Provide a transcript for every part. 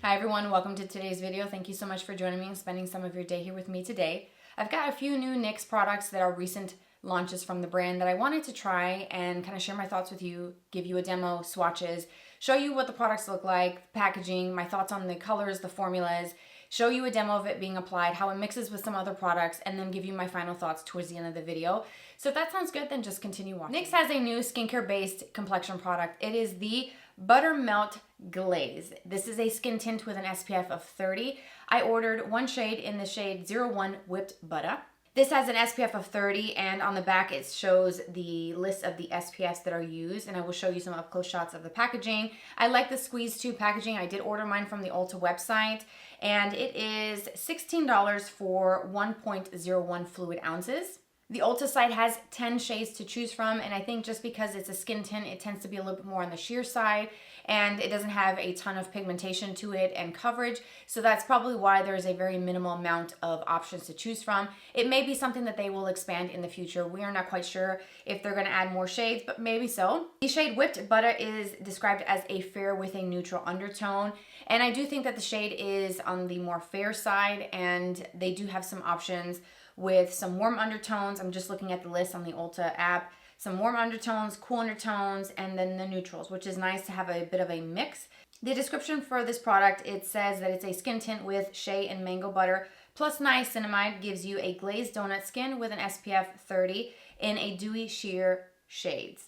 Hi everyone, welcome to today's video. Thank you so much for joining me and spending some of your day here with me today. I've got a few new NYX products that are recent launches from the brand that I wanted to try and kind of share my thoughts with you, give you a demo, swatches, show you what the products look like, packaging, my thoughts on the colors, the formulas, show you a demo of it being applied, how it mixes with some other products, and then give you my final thoughts towards the end of the video. So if that sounds good, then just continue watching. NYX has a new skincare-based complexion product. It is the Buttermelt Glaze. This is a skin tint with an SPF of 30. I ordered one shade in the shade 01 Whipped Butta. This has an SPF of 30, and on the back it shows the list of the SPFs that are used, and I will show you some up close shots of the packaging. I like the squeeze tube packaging. I did order mine from the Ulta website, and it is $16 for 1.01 fluid ounces. The Ulta site has 10 shades to choose from, and I think just because it's a skin tint, it tends to be a little bit more on the sheer side, and it doesn't have a ton of pigmentation to it and coverage, so that's probably why there's a very minimal amount of options to choose from. It may be something that they will expand in the future. We are not quite sure if they're going to add more shades, but maybe so. The shade Whipped Butta is described as a fair with a neutral undertone, and I do think that the shade is on the more fair side, and they do have some options with some warm undertones. I'm just looking at the list on the Ulta app. Some warm undertones, cool undertones, and then the neutrals, which is nice to have a bit of a mix. The description for this product, it says that it's a skin tint with shea and mango butter plus niacinamide, gives you a glazed donut skin with an SPF 30 in a dewy sheer shades.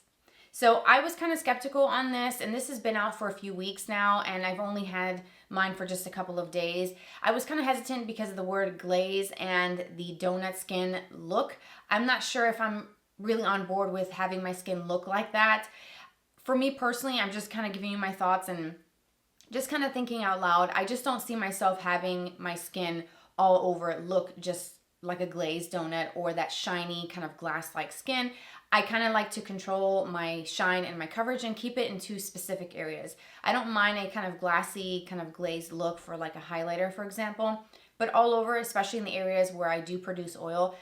So I was kind of skeptical on this, and this has been out for a few weeks now, and I've only had mine for just a couple of days. I was kind of hesitant because of the word glaze and the donut skin look. I'm not sure if I'm really on board with having my skin look like that. For me personally, I'm just kind of giving you my thoughts and just kind of thinking out loud. I just don't see myself having my skin all over it look just like a glazed donut or that shiny kind of glass-like skin. I kind of like to control my shine and my coverage and keep it in two specific areas. I don't mind a kind of glassy, kind of glazed look for like a highlighter, for example, but all over, especially in the areas where I do produce oil,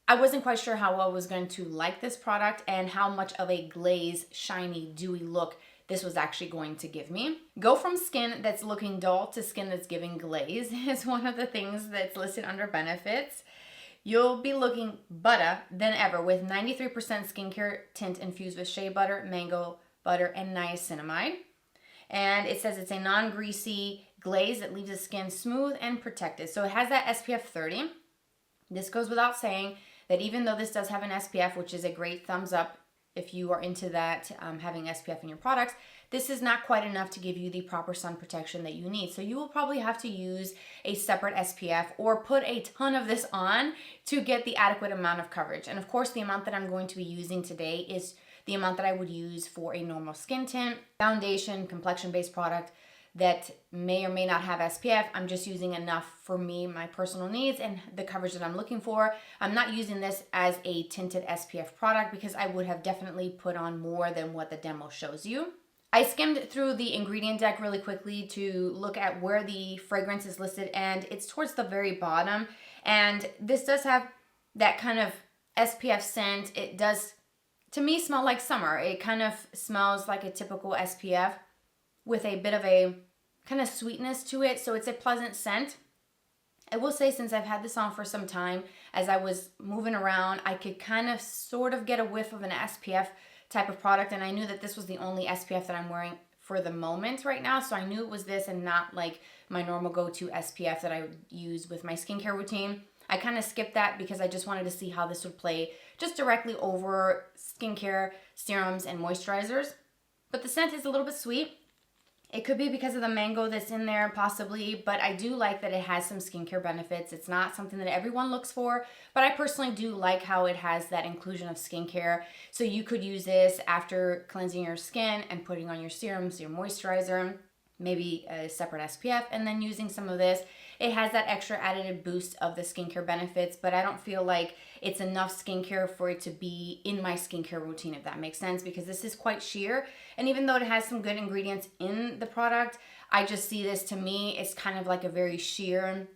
I wasn't quite sure how I was going to like this product and how much of a glaze, shiny, dewy look this was actually going to give me. Go from skin that's looking dull to skin that's giving glaze is one of the things that's listed under benefits. You'll be looking Butta than ever with 93% skincare tint infused with shea butter, mango butter, and niacinamide. And it says it's a non-greasy glaze that leaves the skin smooth and protected. So it has that SPF 30. This goes without saying that even though this does have an SPF, which is a great thumbs up if you are into that, having SPF in your products, this is not quite enough to give you the proper sun protection that you need. So you will probably have to use a separate SPF or put a ton of this on to get the adequate amount of coverage. And of course, the amount that I'm going to be using today is the amount that I would use for a normal skin tint, foundation, complexion-based product that may or may not have SPF. I'm just using enough for me, my personal needs, and the coverage that I'm looking for. I'm not using this as a tinted SPF product because I would have definitely put on more than what the demo shows you. I skimmed through the ingredient deck really quickly to look at where the fragrance is listed, and it's towards the very bottom. And this does have that kind of SPF scent. It does, to me, smell like summer. It kind of smells like a typical SPF with a bit of a kind of sweetness to it, so it's a pleasant scent. I will say, since I've had this on for some time, as I was moving around, I could kind of sort of get a whiff of an SPF type of product, and I knew that this was the only SPF that I'm wearing for the moment right now, so I knew it was this and not like my normal go-to SPF that I would use with my skincare routine. I kind of skipped that because I just wanted to see how this would play just directly over skincare, serums, and moisturizers. But the scent is a little bit sweet. It could be because of the mango that's in there, possibly, but I do like that it has some skincare benefits. It's not something that everyone looks for, but I personally do like how it has that inclusion of skincare. So you could use this after cleansing your skin and putting on your serums, your moisturizer, maybe a separate SPF, and then using some of this. It has that extra additive boost of the skincare benefits, but I don't feel like it's enough skincare for it to be in my skincare routine, if that makes sense, because this is quite sheer. And even though it has some good ingredients in the product, I just see this, to me, it's kind of like a very sheer,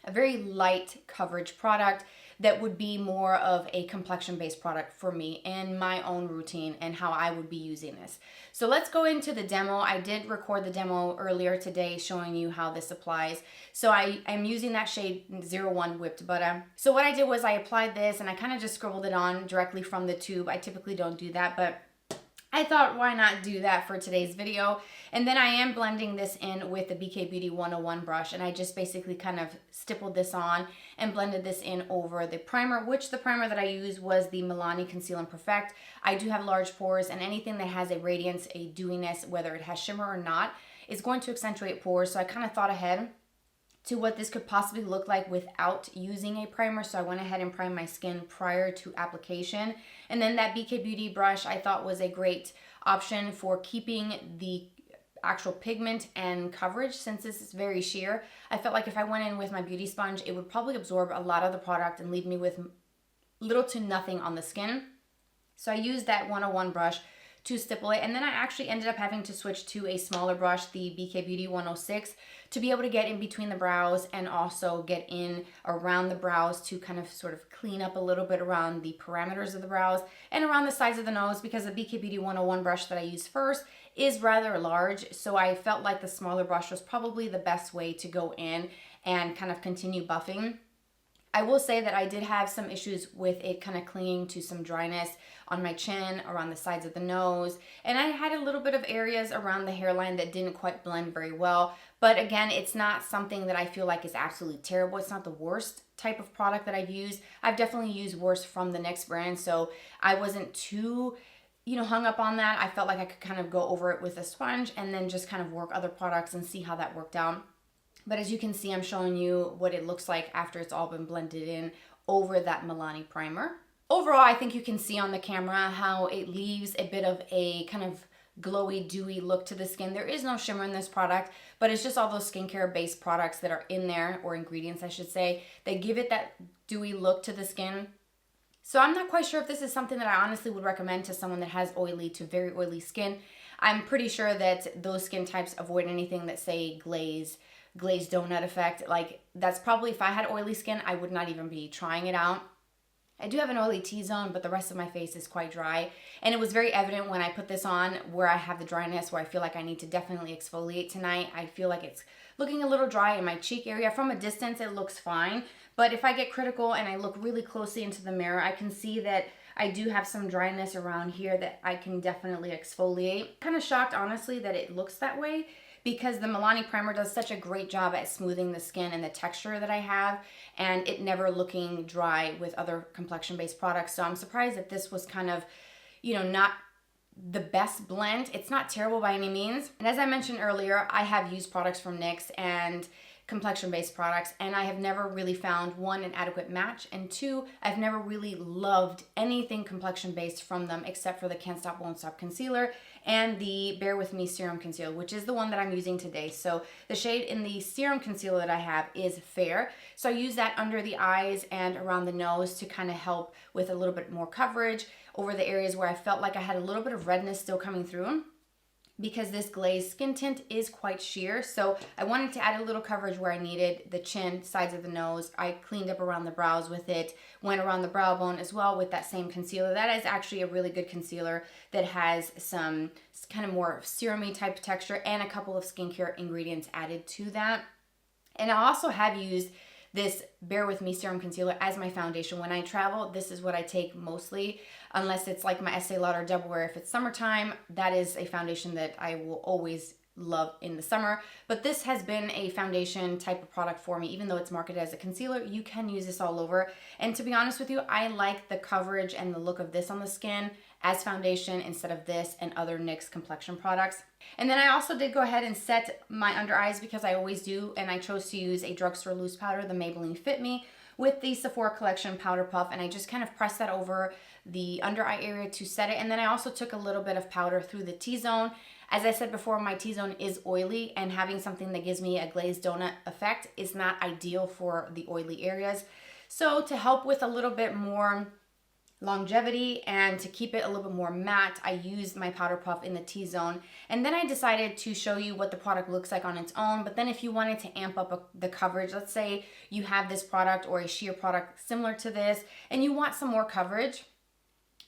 a very light coverage product that would be more of a complexion based product for me in my own routine and how I would be using this. So let's go into the demo. I did record the demo earlier today showing you how this applies. So I'm using that shade 01 Whipped Butta. So what I did was I applied this and I kind of just scribbled it on directly from the tube. I typically don't do that, but I thought, why not do that for today's video? And then I am blending this in with the BK Beauty 101 brush, and I just basically kind of stippled this on and blended this in over the primer, which the primer that I used was the Milani Conceal and Perfect. I do have large pores, and anything that has a radiance, a dewiness, whether it has shimmer or not, is going to accentuate pores. So I kind of thought ahead to what this could possibly look like without using a primer. So I went ahead and primed my skin prior to application. And then that BK Beauty brush I thought was a great option for keeping the actual pigment and coverage. Since this is very sheer, I felt like if I went in with my beauty sponge, it would probably absorb a lot of the product and leave me with little to nothing on the skin. So I used that 101 brush to stipple it, and then I actually ended up having to switch to a smaller brush, the BK Beauty 106, to be able to get in between the brows and also get in around the brows to kind of sort of clean up a little bit around the parameters of the brows and around the sides of the nose, because the BK Beauty 101 brush that I used first is rather large. So I felt like the smaller brush was probably the best way to go in and kind of continue buffing. I will say that I did have some issues with it kind of clinging to some dryness on my chin, around the sides of the nose, and I had a little bit of areas around the hairline that didn't quite blend very well. But again, it's not something that I feel like is absolutely terrible. It's not the worst type of product that I've used. I've definitely used worse from the NYX brand, so I wasn't too hung up on that. I felt like I could kind of go over it with a sponge and then just kind of work other products and see how that worked out. But as you can see, I'm showing you what it looks like after it's all been blended in over that Milani primer. Overall, I think you can see on the camera how it leaves a bit of a kind of glowy, dewy look to the skin. There is no shimmer in this product, but it's just all those skincare based products that are in there, or ingredients I should say, that give it that dewy look to the skin. So I'm not quite sure if this is something that I honestly would recommend to someone that has oily to very oily skin. I'm pretty sure that those skin types avoid anything that say glazed donut effect. Like, that's probably, if I had oily skin, I would not even be trying it out. I do have an oily T-zone, but the rest of my face is quite dry. And it was very evident when I put this on where I have the dryness, where I feel like I need to definitely exfoliate tonight. I feel like it's looking a little dry in my cheek area. From a distance, it looks fine. But if I get critical and I look really closely into the mirror, I can see that I do have some dryness around here that I can definitely exfoliate. Kind of shocked, honestly, that it looks that way, because the Milani primer does such a great job at smoothing the skin and the texture that I have, and it never looking dry with other complexion-based products. So I'm surprised that this was kind of, not the best blend. It's not terrible by any means. And as I mentioned earlier, I have used products from NYX and complexion-based products, and I have never really found, one, an adequate match, and two, I've never really loved anything complexion-based from them except for the Can't Stop Won't Stop Concealer and the Bare With Me Serum Concealer, which is the one that I'm using today. So the shade in the serum concealer that I have is Fair. So I use that under the eyes and around the nose to kind of help with a little bit more coverage over the areas where I felt like I had a little bit of redness still coming through, because this glazed skin tint is quite sheer. So I wanted to add a little coverage where I needed the chin, sides of the nose. I cleaned up around the brows with it, went around the brow bone as well with that same concealer. That is actually a really good concealer that has some kind of more serum-y type texture and a couple of skincare ingredients added to that. And I also have used this Bare With Me Serum Concealer as my foundation. When I travel, this is what I take mostly, unless it's like my Estee Lauder Double Wear. If it's summertime, that is a foundation that I will always love in the summer. But this has been a foundation type of product for me. Even though it's marketed as a concealer, you can use this all over. And to be honest with you, I like the coverage and the look of this on the skin as foundation instead of this and other NYX complexion products. And then I also did go ahead and set my under eyes, because I always do, and I chose to use a drugstore loose powder, the Maybelline Fit Me, with the Sephora Collection Powder Puff, and I just kind of pressed that over the under eye area to set it. And then I also took a little bit of powder through the T-zone. As I said before, my T-zone is oily, and having something that gives me a glazed donut effect is not ideal for the oily areas. So to help with a little bit more longevity, and to keep it a little bit more matte, I used my powder puff in the T-zone. And then I decided to show you what the product looks like on its own. But then if you wanted to amp up the coverage, let's say you have this product or a sheer product similar to this and you want some more coverage,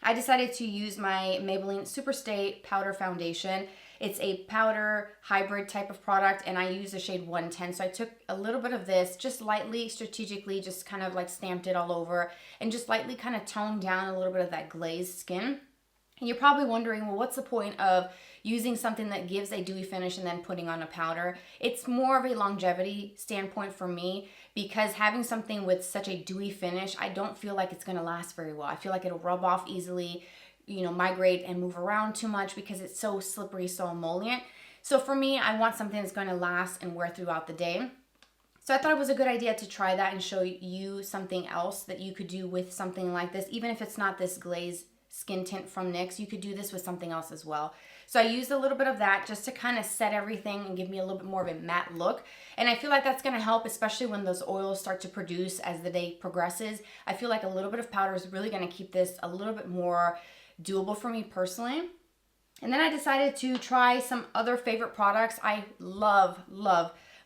I decided to use my Maybelline Superstay Powder Foundation. It's a powder hybrid type of product, and I use the shade 110. So I took a little bit of this, just lightly, strategically, just kind of like stamped it all over, and just lightly kind of toned down a little bit of that glazed skin. And you're probably wondering, well, what's the point of using something that gives a dewy finish and then putting on a powder? It's more of a longevity standpoint for me, because having something with such a dewy finish, I don't feel like it's going to last very well. I feel like it'll rub off easily, you know, migrate and move around too much because it's so slippery, so emollient. So for me, I want something that's going to last and wear throughout the day. So I thought it was a good idea to try that and show you something else that you could do with something like this. Even if it's not this glaze skin tint from NYX, you could do this with something else as well. So I used a little bit of that just to kind of set everything and give me a little bit more of a matte look. And I feel like that's going to help, especially when those oils start to produce as the day progresses. I feel like a little bit of powder is really going to keep this a little bit more doable for me personally. And then I decided to try some other favorite products. I love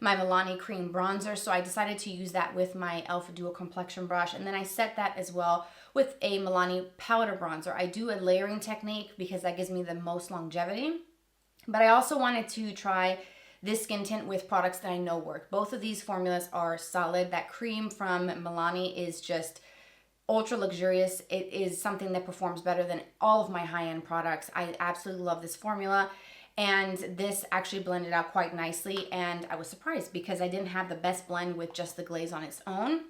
my Milani cream bronzer, so I decided to use that with my e.l.f. Dual Complexion Brush, and then I set that as well with a Milani powder bronzer. I do a layering technique because that gives me the most longevity, but I also wanted to try this skin tint with products that I know work. Both of these formulas are solid. That cream from Milani is just ultra luxurious. It is something that performs better than all of my high-end products. I absolutely love this formula, and this actually blended out quite nicely, and I was surprised because I didn't have the best blend with just the glaze on its own.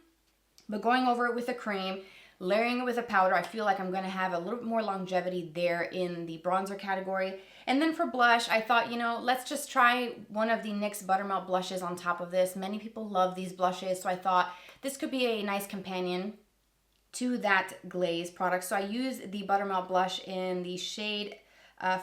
But going over it with a cream, layering it with a powder, I feel like I'm going to have a little bit more longevity there in the bronzer category. And then for blush, I thought, you know, let's just try one of the NYX Buttermelt blushes on top of this. Many people love these blushes, so I thought this could be a nice companion to that glaze product. So I use the Buttermelt blush in the shade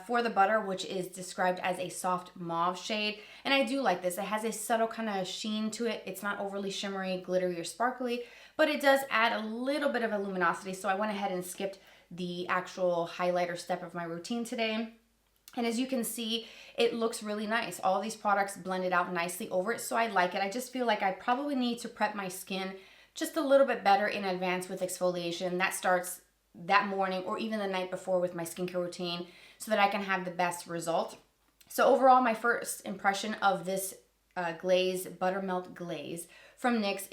For the Butta, which is described as a soft mauve shade. And I do like this. It has a subtle kind of sheen to it. It's not overly shimmery, glittery, or sparkly, but it does add a little bit of a luminosity. So I went ahead and skipped the actual highlighter step of my routine today. And as you can see, it looks really nice. All these products blended out nicely over it, so I like it. I just feel like I probably need to prep my skin just a little bit better in advance with exfoliation. That starts that morning or even the night before with my skincare routine so that I can have the best result. So overall, my first impression of this glaze, Buttermelt Glaze from NYX,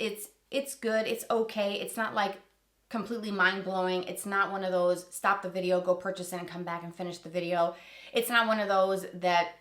it's good, it's okay. It's not like completely mind-blowing. It's not one of those stop the video, go purchase it and come back and finish the video. It's not one of those that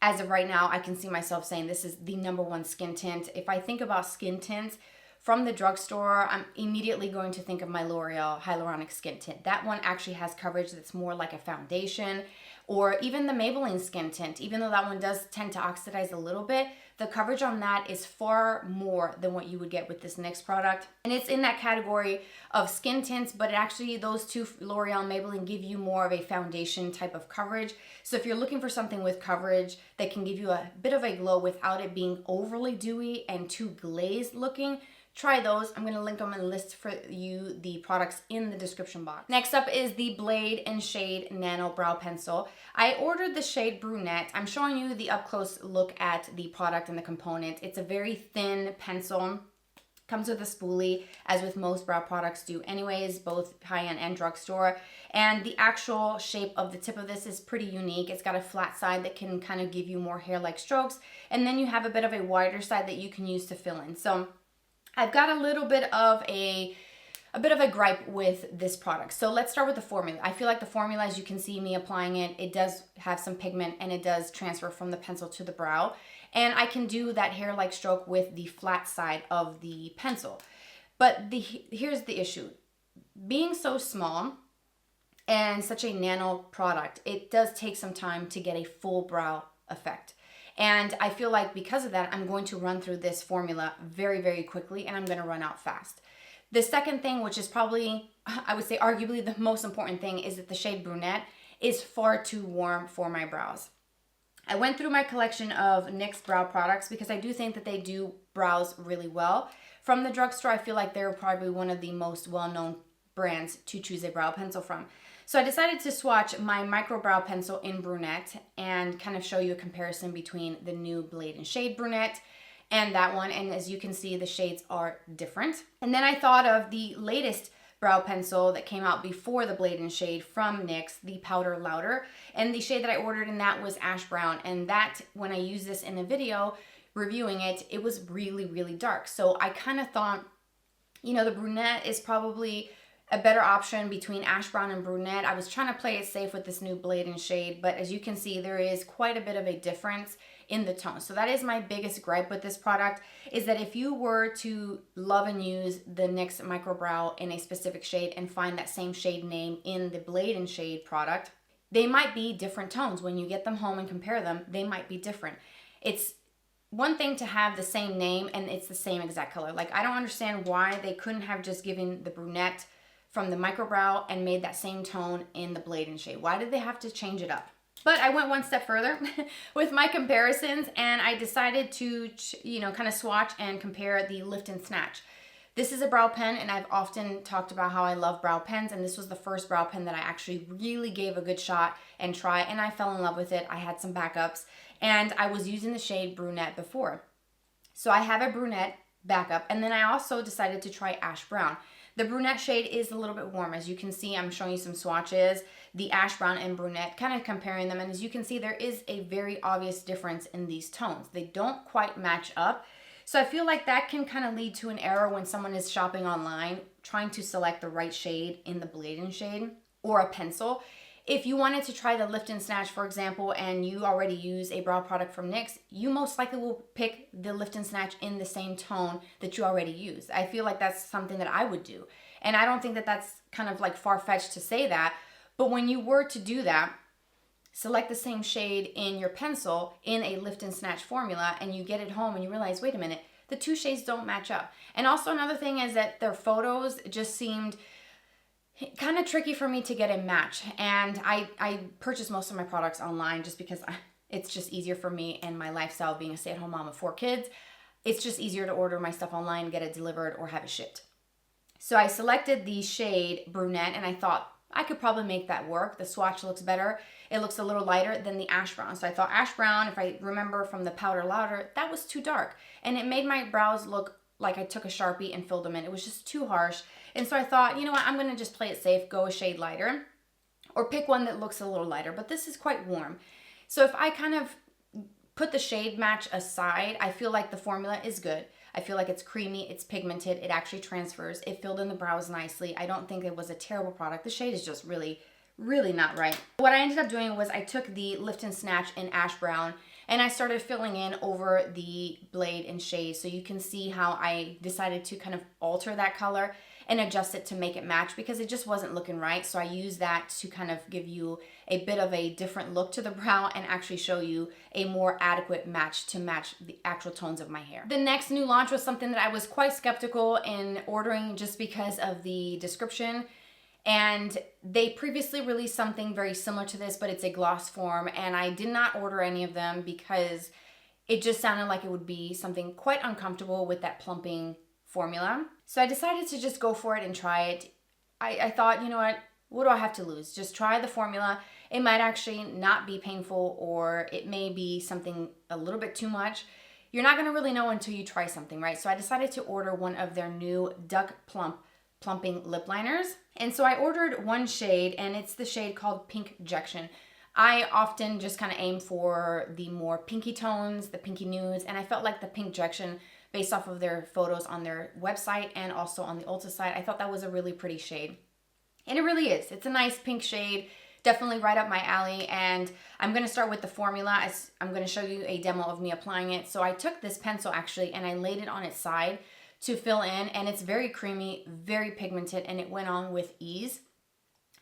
as of right now I can see myself saying this is the #1 skin tint. If I think about skin tints from the drugstore, I'm immediately going to think of my L'Oreal Hyaluronic Skin Tint. That one actually has coverage that's more like a foundation, or even the Maybelline Skin Tint. Even though that one does tend to oxidize a little bit, the coverage on that is far more than what you would get with this NYX product. And it's in that category of skin tints, but actually those two, L'Oreal and Maybelline, give you more of a foundation type of coverage. So if you're looking for something with coverage that can give you a bit of a glow without it being overly dewy and too glazed looking, try those. I'm going to link them and list for you the products in the description box. Next up is the Blade and Shade Nano Brow Pencil. I ordered the shade Brunette. I'm showing you the up close look at the product and the component. It's a very thin pencil. Comes with a spoolie, as with most brow products do anyways, both high-end and drugstore. And the actual shape of the tip of this is pretty unique. It's got a flat side that can kind of give you more hair-like strokes. And then you have a bit of a wider side that you can use to fill in. So I've got a little bit of a gripe with this product. So let's start with the formula. I feel like the formula, as you can see me applying it, it does have some pigment and it does transfer from the pencil to the brow. And I can do that hair-like stroke with the flat side of the pencil. But here's the issue. Being so small and such a nano product, it does take some time to get a full brow effect. And I feel like because of that, I'm going to run through this formula very, very quickly, and I'm going to run out fast. The second thing, which is probably, I would say arguably the most important thing, is that the shade Brunette is far too warm for my brows. I went through my collection of NYX brow products because I do think that they do brows really well. From the drugstore, I feel like they're probably one of the most well-known brands to choose a brow pencil from. So I decided to swatch my micro brow pencil in Brunette and kind of show you a comparison between the new Blade and Shade Brunette and that one. And as you can see, the shades are different. And then I thought of the latest brow pencil that came out before the Blade and Shade from NYX, the Powder Louder. And the shade that I ordered in that was Ash Brown. And that, when I used this in a video reviewing it, it was really, really dark. So I kind of thought, you know, the Brunette is probably a better option between Ash Brown and Brunette. I was trying to play it safe with this new Blade and Shade, but as you can see, there is quite a bit of a difference in the tone. So that is my biggest gripe with this product, is that if you were to love and use the NYX Micro Brow in a specific shade and find that same shade name in the Blade and Shade product, they might be different tones. When you get them home and compare them, they might be different. It's one thing to have the same name and it's the same exact color. Like, I don't understand why they couldn't have just given the Brunette from the micro brow and made that same tone in the Blade and Shade. Why did they have to change it up? But I went one step further with my comparisons, and I decided to, you know, kind of swatch and compare the Lift and Snatch. This is a brow pen, and I've often talked about how I love brow pens, and this was the first brow pen that I actually really gave a good shot and try, and I fell in love with it. I had some backups, and I was using the shade Brunette before. So I have a Brunette backup, and then I also decided to try Ash Brown. The Brunette shade is a little bit warm. As you can see, I'm showing you some swatches, the Ash Brown and Brunette, kind of comparing them. And as you can see, there is a very obvious difference in these tones. They don't quite match up. So I feel like that can kind of lead to an error when someone is shopping online, trying to select the right shade in the Blade and Shade or a pencil. If you wanted to try the Lift and Snatch, for example, and you already use a brow product from NYX, you most likely will pick the Lift and Snatch in the same tone that you already use. I feel like that's something that I would do. And I don't think that that's kind of like far-fetched to say that. But when you were to do that, select the same shade in your pencil in a Lift and Snatch formula, and you get it home and you realize, wait a minute, the two shades don't match up. And also another thing is that their photos just seemed kind of tricky for me to get a match. And I purchase most of my products online just because it's just easier for me and my lifestyle being a stay-at-home mom of 4 kids. It's just easier to order my stuff online, get it delivered, or have it shipped. So I selected the shade Brunette, and I thought I could probably make that work. The swatch looks better. It looks a little lighter than the Ash Brown. So I thought Ash Brown, if I remember from the Powder Louder, that was too dark. And it made my brows look like I took a Sharpie and filled them in. It was just too harsh. And so I thought, you know what, I'm going to just play it safe, go a shade lighter, or pick one that looks a little lighter. But this is quite warm. So if I kind of put the shade match aside, I feel like the formula is good. I feel like it's creamy, it's pigmented, it actually transfers, it filled in the brows nicely. I don't think it was a terrible product. The shade is just really, really not right. What I ended up doing was I took the Lift and Snatch in Ash Brown and I started filling in over the Blade and Shade. So you can see how I decided to kind of alter that color and adjust it to make it match because it just wasn't looking right. So I used that to kind of give you a bit of a different look to the brow and actually show you a more adequate match to match the actual tones of my hair. The next new launch was something that I was quite skeptical in ordering just because of the description. And they previously released something very similar to this, but it's a gloss form. And I did not order any of them because it just sounded like it would be something quite uncomfortable with that plumping formula. So I decided to just go for it and try it. I thought, you know what do I have to lose? Just try the formula. It might actually not be painful, or it may be something a little bit too much. You're not gonna really know until you try something, right? So I decided to order one of their new Duck Plumping lip liners. And so I ordered one shade, and it's the shade called Pinkjection. I often just kind of aim for the more pinky tones, the pinky nudes, and I felt like the Pinkjection, based off of their photos on their website and also on the Ulta site, I thought that was a really pretty shade. And it really is. It's a nice pink shade, definitely right up my alley. And I'm going to start with the formula. I'm going to show you a demo of me applying it. So I took this pencil actually and I laid it on its side to fill in, and it's very creamy, very pigmented, and it went on with ease.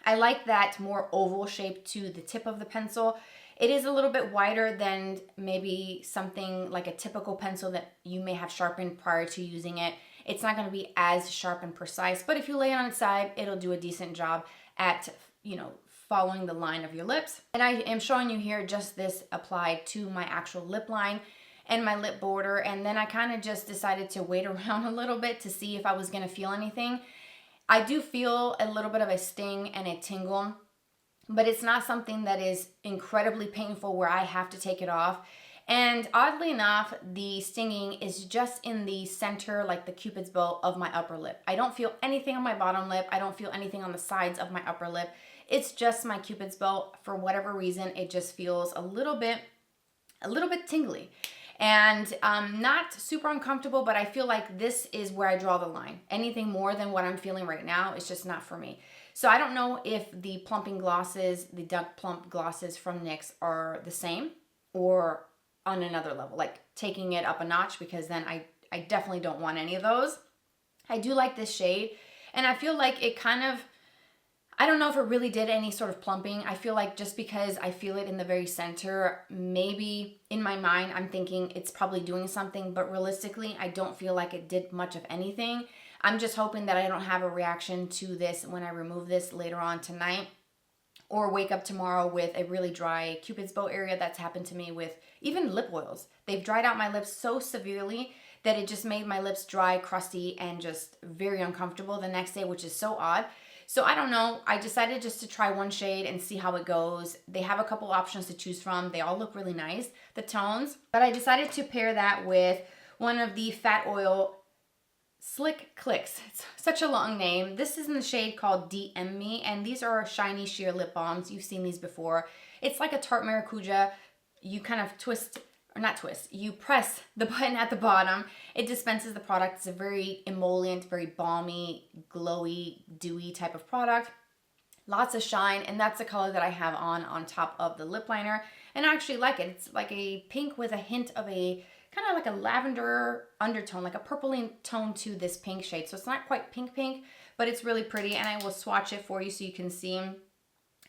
I like that more oval shape to the tip of the pencil. It is a little bit wider than maybe something like a typical pencil that you may have sharpened prior to using it. It's not going to be as sharp and precise, but if you lay it on its side, it'll do a decent job at, following the line of your lips. And I am showing you here just this applied to my actual lip line and my lip border. And then I kind of just decided to wait around a little bit to see if I was going to feel anything. I do feel a little bit of a sting and a tingle, but it's not something that is incredibly painful where I have to take it off. And oddly enough, the stinging is just in the center, like the Cupid's bow of my upper lip. I don't feel anything on my bottom lip. I don't feel anything on the sides of my upper lip. It's just my Cupid's bow. For whatever reason, it just feels a little bit tingly. And not super uncomfortable, but I feel like this is where I draw the line. Anything more than what I'm feeling right now is just not for me. So I don't know if the plumping glosses, the Duck Plump glosses from NYX are the same or on another level, like taking it up a notch, because then I definitely don't want any of those. I do like this shade, and I feel like it kind of, I don't know if it really did any sort of plumping. I feel like just because I feel it in the very center, maybe in my mind I'm thinking it's probably doing something, but realistically I don't feel like it did much of anything. I'm just hoping that I don't have a reaction to this when I remove this later on tonight, or wake up tomorrow with a really dry Cupid's bow area. That's happened to me with even lip oils. They've dried out my lips so severely that it just made my lips dry, crusty, and just very uncomfortable the next day, which is so odd. So I don't know. I decided just to try one shade and see how it goes. They have a couple options to choose from. They all look really nice, the tones. But I decided to pair that with one of the Fat Oil Slick Clicks. It's such a long name. This is in the shade called DM Me, and these are shiny sheer lip balms. You've seen these before. It's like a tart maracuja. You kind of twist, or not twist, you press the button at the bottom. It dispenses the product. It's a very emollient, very balmy, glowy, dewy type of product. Lots of shine, and that's the color that I have on top of the lip liner, and I actually like it. It's like a pink with a hint of a kind of like a lavender undertone, like a purpley tone to this pink shade. So it's not quite pink, but it's really pretty, and I will swatch it for you so you can see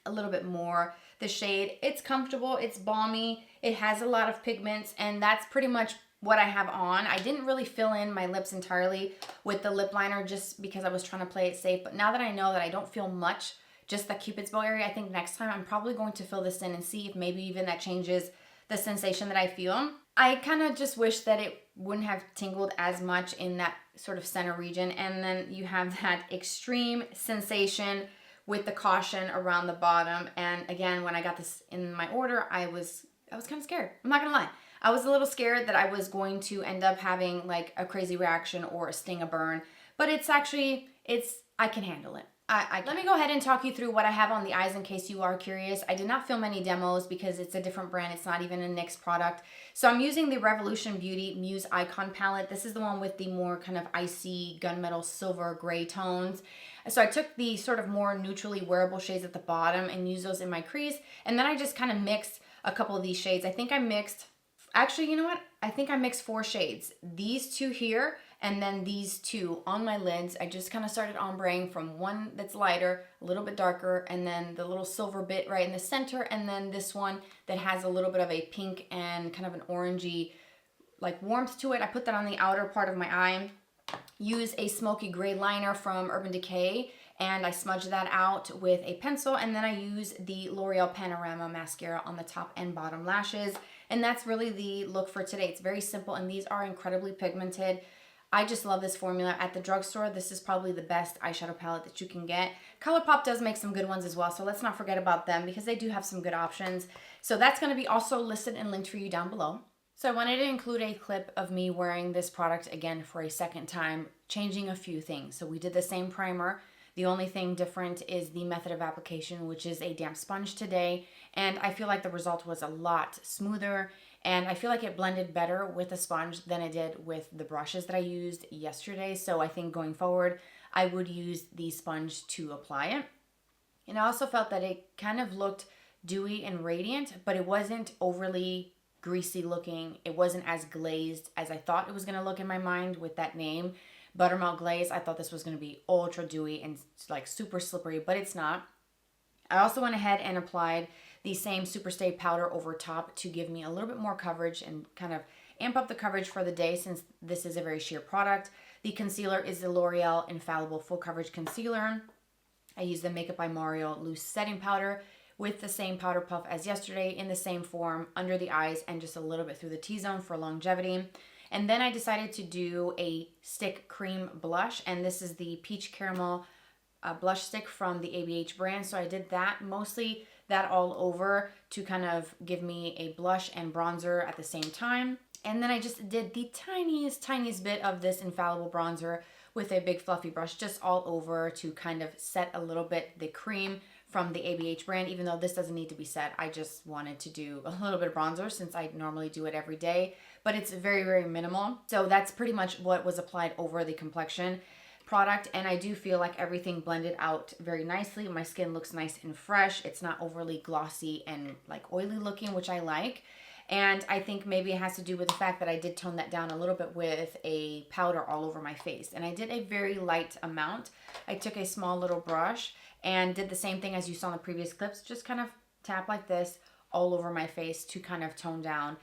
a little bit more the shade. It's comfortable, it's balmy, it has a lot of pigments, and that's pretty much what I have on. I didn't really fill in my lips entirely with the lip liner just because I was trying to play it safe, but now that I know that I don't feel much, just the Cupid's bow area, I think next time I'm probably going to fill this in and see if maybe even that changes the sensation that I feel. I kind of just wish that it wouldn't have tingled as much in that sort of center region, and then you have that extreme sensation with the caution around the bottom. And again, when I got this in my order, I was kind of scared. I'm not gonna lie. I was a little scared that I was going to end up having like a crazy reaction or a sting, a burn, but it's actually, I can handle it. Let me go ahead and talk you through what I have on the eyes in case you are curious. I did not film any demos because it's a different brand. It's not even a NYX product. So I'm using the Revolution Beauty Muse Icon palette. This is the one with the more kind of icy gunmetal silver gray tones. So I took the sort of more neutrally wearable shades at the bottom and used those in my crease. And then I just kind of mixed a couple of these shades. I think I mixed, actually, you know what? I think I mixed 4 shades. These 2 here, and then these 2 on my lids. I just kind of started ombreing from one that's lighter, a little bit darker, and then the little silver bit right in the center, and then this one that has a little bit of a pink and kind of an orangey like warmth to it. I put that on the outer part of my eye. Use a smoky gray liner from Urban Decay, and I smudge that out with a pencil, and then I use the L'Oreal Panorama mascara on the top and bottom lashes, and that's really the look for today. It's very simple, and these are incredibly pigmented. I just love this formula. At the drugstore, this is probably the best eyeshadow palette that you can get. ColourPop does make some good ones as well, so let's not forget about them because they do have some good options. So that's going to be also listed and linked for you down below. So I wanted to include a clip of me wearing this product again for a second time, changing a few things. So we did the same primer. The only thing different is the method of application, which is a damp sponge today. And I feel like the result was a lot smoother, and I feel like it blended better with a sponge than it did with the brushes that I used yesterday. So I think going forward, I would use the sponge to apply it. And I also felt that it kind of looked dewy and radiant, but it wasn't overly greasy looking. It wasn't as glazed as I thought it was going to look in my mind with that name, Buttermelt Glaze. I thought this was going to be ultra dewy and like super slippery, but it's not. I also went ahead and applied the same Superstay powder over top to give me a little bit more coverage and kind of amp up the coverage for the day since this is a very sheer product. The concealer is the L'Oreal Infallible Full Coverage Concealer. I used the Makeup by Mario Loose Setting Powder with the same powder puff as yesterday in the same form under the eyes and just a little bit through the T-zone for longevity. And then I decided to do a stick cream blush, and this is the Peach Caramel blush stick from the ABH brand. So I did that, mostly that all over to kind of give me a blush and bronzer at the same time. And then I just did the tiniest bit of this Infallible bronzer with a big fluffy brush just all over to kind of set a little bit the cream from the ABH brand, even though this doesn't need to be set. I just wanted to do a little bit of bronzer since I normally do it every day, but it's very minimal. So that's pretty much what was applied over the Complexion product, and I do feel like everything blended out very nicely. My skin looks nice and fresh. It's not overly glossy and like oily looking, which I like. And I think maybe it has to do with the fact that I did tone that down a little bit with a powder all over my face. And I did a very light amount. I took a small little brush and did the same thing as you saw in the previous clips. Just kind of tap like this all over my face to kind of tone down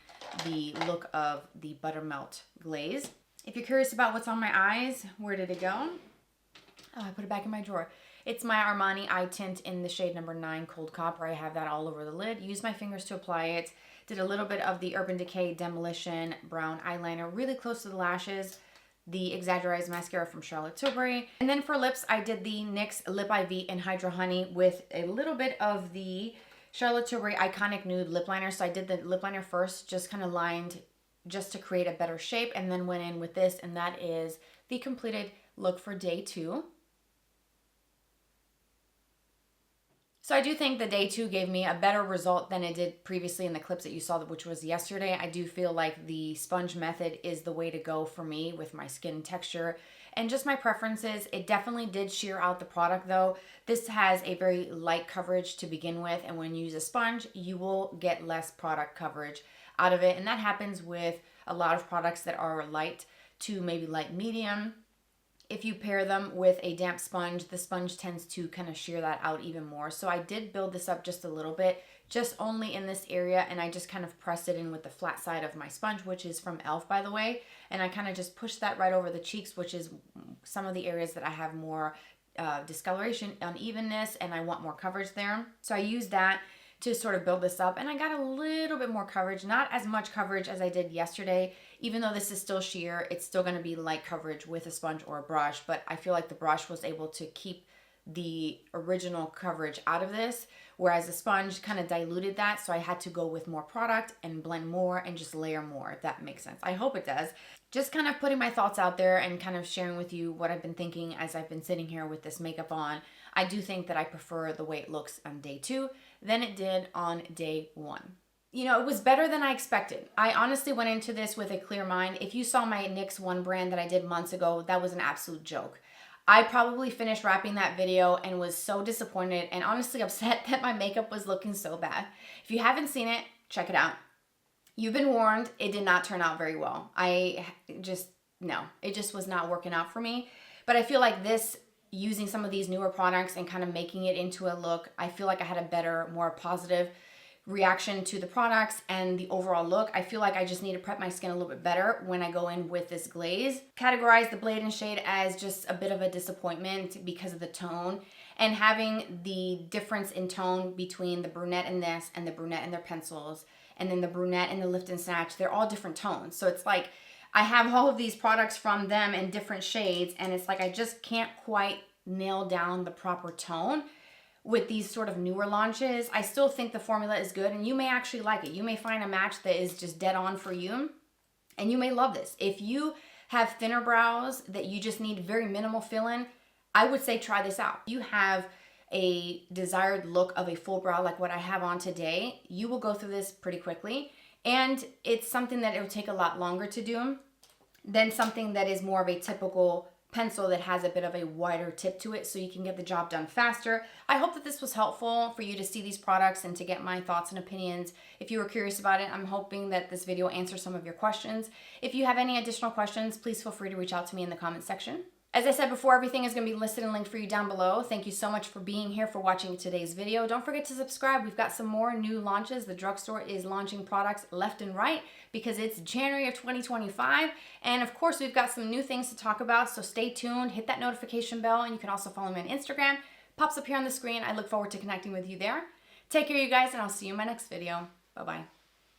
the look of the Buttermelt Glaze. If you're curious about what's on my eyes, where did it go? Oh, I put it back in my drawer. It's my Armani Eye Tint in the shade number 9 Cold Copper. I have that all over the lid. Use my fingers to apply it. Did a little bit of the Urban Decay Demolition Brown Eyeliner really close to the lashes. The Exagger mascara from Tilbury. And then for lips, I did the NYX Lip IV in Hydra Honey with a little bit of the Tilbury Iconic Nude Lip Liner. So I did the lip liner first, just kind of lined just to create a better shape, and then went in with this, and that is the completed look for day 2. So I do think the day 2 gave me a better result than it did previously in the clips that you saw, which was yesterday. I do feel like the sponge method is the way to go for me with my skin texture and just my preferences. It definitely did sheer out the product though. This has a very light coverage to begin with, and when you use a sponge, you will get less product coverage out of it. And that happens with a lot of products that are light to maybe light medium. If you pair them with a damp sponge, the sponge tends to kind of shear that out even more. So I did build this up just a little bit, just only in this area, and I just kind of pressed it in with the flat side of my sponge, which is from e.l.f. by the way. And I kind of just pushed that right over the cheeks, which is some of the areas that I have more discoloration, unevenness, and I want more coverage there. So I used that to sort of build this up, and I got a little bit more coverage, not as much coverage as I did yesterday. Even though this is still sheer, it's still going to be light coverage with a sponge or a brush, but I feel like the brush was able to keep the original coverage out of this, whereas the sponge kind of diluted that, so I had to go with more product and blend more and just layer more, if that makes sense. I hope it does. Just kind of putting my thoughts out there and kind of sharing with you what I've been thinking as I've been sitting here with this makeup on. I do think that I prefer the way it looks on day 2 than it did on day 1. You know, it was better than I expected. I honestly went into this with a clear mind. If you saw my NYX One brand that I did months ago, that was an absolute joke. I probably finished wrapping that video and was so disappointed and honestly upset that my makeup was looking so bad. If you haven't seen it, check it out. You've been warned, it did not turn out very well. It just was not working out for me. But I feel like this, using some of these newer products and kind of making it into a look, I feel like I had a better, more positive reaction to the products and the overall look. I feel like I just need to prep my skin a little bit better when I go in with this glaze. Categorize the Blade and shade as just a bit of a disappointment because of the tone, and having the difference in tone between the Brunette in this and the Brunette in their pencils, and then the Brunette in the Lift and Snatch. They're all different tones. So it's like I have all of these products from them in different shades, and it's like I just can't quite nail down the proper tone with these sort of newer launches. I still think the formula is good, and you may actually like it. You may find a match that is just dead on for you, and you may love this. If you have thinner brows that you just need very minimal fill-in, I would say try this out. If you have a desired look of a full brow like what I have on today, you will go through this pretty quickly, and it's something that it will take a lot longer to do than something that is more of a typical pencil that has a bit of a wider tip to it, so you can get the job done faster. I hope that this was helpful for you to see these products and to get my thoughts and opinions. If you were curious about it, I'm hoping that this video answers some of your questions. If you have any additional questions, please feel free to reach out to me in the comment section. As I said before, everything is going to be listed and linked for you down below. Thank you so much for being here, for watching today's video. Don't forget to subscribe. We've got some more new launches. The drugstore is launching products left and right because it's January of 2025. And of course, we've got some new things to talk about. So stay tuned, hit that notification bell, and you can also follow me on Instagram. Pops up here on the screen. I look forward to connecting with you there. Take care, you guys, and I'll see you in my next video. Bye-bye.